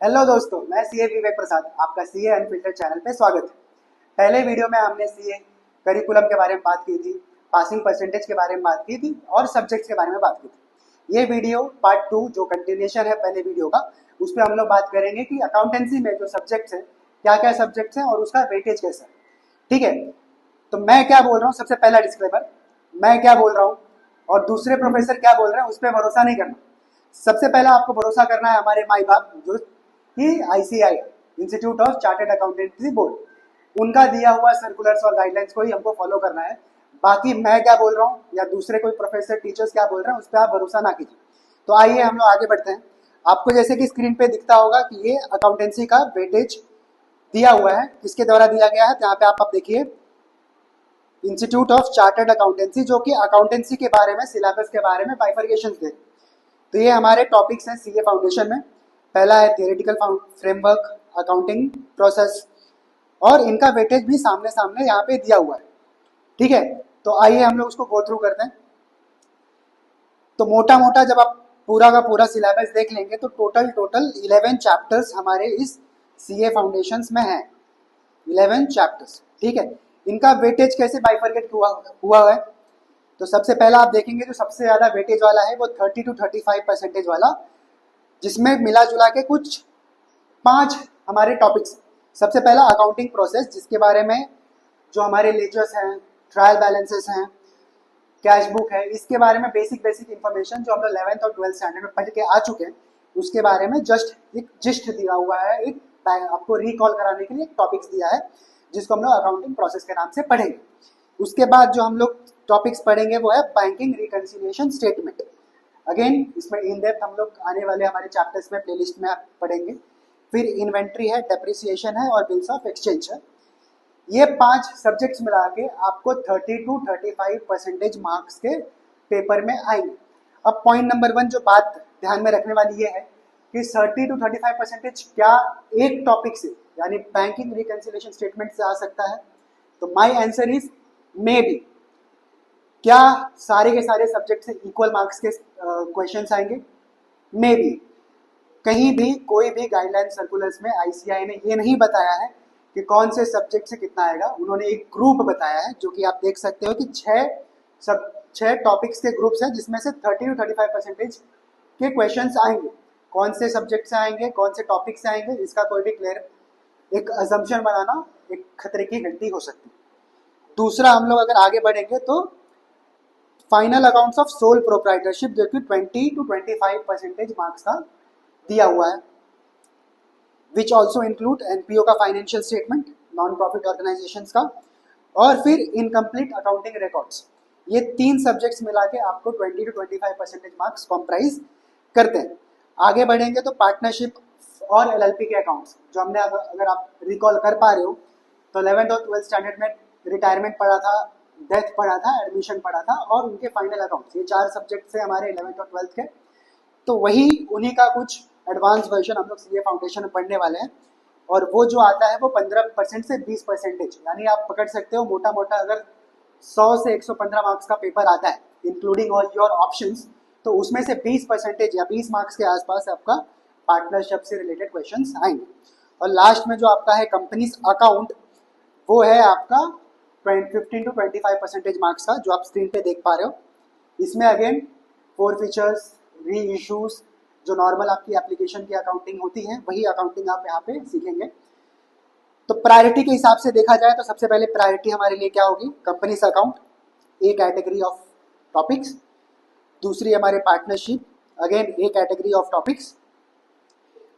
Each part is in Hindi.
हेलो दोस्तों, मैं सीए विवेक प्रसाद, आपका सीए अनफिल्टर्ड चैनल पे स्वागत है। पहले वीडियो में हमने सीए करिकुलम के बारे में बात की थी, पासिंग परसेंटेज के बारे में बात की थी और सब्जेक्ट्स के बारे में बात की थी। ये वीडियो पार्ट 2 जो कंटिन्यूशन है पहले वीडियो का, उस पर हम लोग बात करेंगे कि अकाउंटेंसी में जो सब्जेक्ट्स हैं, क्या क्या सब्जेक्ट्स हैं और उसका वेटेज कैसा है। ठीक है, तो मैं क्या बोल रहा हूँ, सबसे पहला डिस्क्लेमर, मैं क्या बोल रहा हूँ और दूसरे प्रोफेसर क्या बोल रहे हैं उस पर भरोसा नहीं करना। सबसे पहला आपको भरोसा करना है हमारे माई बाप जो कि ICI institute of chartered accountancy board, उनका दिया हुआ सर्कुलर्स और गाइडलाइंस को ही हमको फॉलो करना है। बाकी मैं क्या बोल रहा हूँ या दूसरे कोई प्रोफेसर टीचर्स क्या बोल रहे हैं उस पर आप भरोसा ना कीजिए। तो आइए हम लोग आगे बढ़ते हैं। आपको जैसे कि स्क्रीन पे दिखता होगा कि ये अकाउंटेंसी का वेटेज दिया हुआ है, किसके द्वारा दिया गया है, यहाँ पे आप देखिए इंस्टीट्यूट ऑफ चार्टर्ड अकाउंटेंसी, जो कि अकाउंटेंसी के बारे में, सिलेबस के बारे में बाइफर्केशन दे। तो ये हमारे टॉपिक्स हैं सीए फाउंडेशन में। पहला है थियोरेटिकल फ्रेमवर्क, अकाउंटिंग प्रोसेस, और इनका वेटेज भी सामने सामने यहाँ पे दिया हुआ है। ठीक है, तो आइए हम लोग उसको गो थ्रू करते हैं। तो मोटा मोटा जब आप पूरा का पूरा सिलेबस देख लेंगे तो टोटल 11 चैप्टर्स हमारे इस सीए फाउंडेशंस में हैं। 11 चैप्टर्स। ठीक है, इनका वेटेज कैसे बाइफरकेट हुआ है। तो सबसे पहला आप देखेंगे जो सबसे ज्यादा वेटेज वाला है वो 30 to 35% वाला, जिसमें मिला जुला के कुछ 5 हमारे टॉपिक्स। सबसे पहला अकाउंटिंग प्रोसेस, जिसके बारे में जो हमारे लेजर्स हैं, ट्रायल बैलेंसेस हैं, कैश बुक है, इसके बारे में बेसिक इंफॉर्मेशन जो हम लोग 11th और 12th स्टैंडर्ड में पढ़ के आ चुके हैं, उसके बारे में जस्ट एक जिस्ट दिया हुआ है, एक आपको रिकॉल कराने के लिए एक टॉपिक्स दिया है जिसको हम लोग अकाउंटिंग प्रोसेस के नाम से पढ़ेंगे। उसके बाद जो हम लोग टॉपिक्स पढ़ेंगे वो है बैंकिंग रिकंसिलिएशन स्टेटमेंट। अगेन इसमें इन डेप्थ हम लोग आने वाले हमारे चैप्टर्स में प्लेलिस्ट में आप पढ़ेंगे। फिर इन्वेंट्री है, डेप्रिसिएशन है और बिल्स ऑफ एक्सचेंज है। ये 5 सब्जेक्ट्स मिला के आपको 30 to 35% मार्क्स के पेपर में आएंगे। अब पॉइंट नंबर 1 जो बात ध्यान में रखने वाली ये है कि 30 to 35% क्या एक टॉपिक से यानी बैंकिंग रिकंसिलिएशन स्टेटमेंट से आ सकता है। तो my answer is may be. क्या सारे के सारे सब्जेक्ट से इक्वल मार्क्स के क्वेश्चंस आएंगे? May be. कहीं भी कोई भी गाइडलाइन सर्कुलर्स में आईसीआई ने ये नहीं बताया है कि कौन से सब्जेक्ट से कितना आएगा। उन्होंने एक ग्रुप बताया है जो कि आप देख सकते हो कि 6 टॉपिक्स के ग्रुप्स हैं, जिसमें से 30 to 35% के क्वेश्चंस आएंगे। कौन से सब्जेक्ट से आएंगे, कौन से टॉपिक से आएंगे, इसका कोई भी क्लियर एक अजम्पशन बनाना एक खतरे की घंटी हो सकती है। दूसरा, हम लोग अगर आगे बढ़ेंगे तो final accounts of sole proprietorship, जो कि 20 to 25% मार्क्स का दिया हुआ है, विच ऑल्सो इंक्लूड एनपीओ का financial statement, non profit organisations का, और फिर इनकम्प्लीट अकाउंटिंग रिकॉर्ड्स। ये 3 सब्जेक्ट्स मिला के आपको 20 to 25% मार्क्स कॉम्प्राइज करते हैं। आगे बढ़ेंगे तो पार्टनरशिप और एलएलपी के अकाउंट्स, जो हमने अगर आप रिकॉल कर पा रहे हो तो 11th और 12th स्टैंडर्ड में रिटायरमेंट पढ़ा था, डेथ पढ़ा था, एडमिशन पढ़ा था और उनके फाइनल अकाउंट्स, ये 4 सब्जेक्ट से हमारे 11th और 12th के। तो वही उन्हीं का कुछ एडवांस वर्जन हम लोग सीए फाउंडेशन में पढ़ने वाले हैं, और वो जो आता है वो 15% से 20%, यानी आप पकड़ सकते हो मोटा मोटा अगर 100 से 115 मार्क्स का पेपर आता है इंक्लूडिंग ऑल योर ऑप्शंस, तो उसमें से 20% या 20 मार्क्स के आसपास आपका पार्टनरशिप से रिलेटेड क्वेश्चंस आएंगे। और लास्ट में जो आपका है कंपनीज अकाउंट, वो है आपका 15 to 25% मार्क्स का, जो आप स्क्रीन पे देख पा रहे हो। इसमें अगेन 4 फीचर्स, री इश्यूज, जो नॉर्मल आपकी एप्लीकेशन की अकाउंटिंग होती है वही अकाउंटिंग आप यहाँ पे सीखेंगे। तो प्रायोरिटी के हिसाब से देखा जाए तो सबसे पहले प्रायोरिटी हमारे लिए क्या होगी? Companies account, A category of topics. दूसरी हमारे partnership, again A category of topics.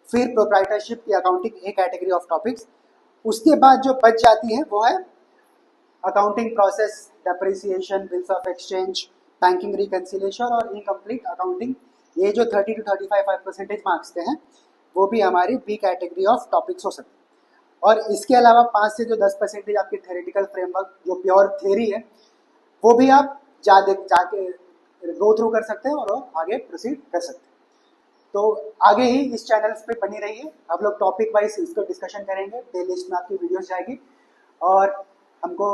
फिर प्रोप्राइटरशिप की accounting, A category of topics. उसके बाद जो बच जाती है वो है accounting process, depreciation, bills of exchange, banking reconciliation और इनकम्प्लीट अकाउंटिंग। ये जो 30 to 35% मार्क्स के हैं वो भी हमारी बी कैटेगरी ऑफ टॉपिक्स हो सकते हैं। और इसके अलावा 5 से जो 10% आपके थ्योरेटिकल फ्रेमवर्क जो प्योर थ्योरी है वो भी आप जाके गो थ्रू कर सकते हैं और आगे प्रोसीड कर सकते हैं। तो आगे ही इस चैनल पे बनी रहिए, हम लोग टॉपिक वाइज इसको डिस्कशन करेंगे, प्ले लिस्ट में आपकी वीडियोस जाएगी और हमको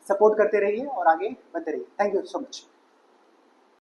सपोर्ट करते रहिए और आगे बढ़ते रहिए। Thank you so much.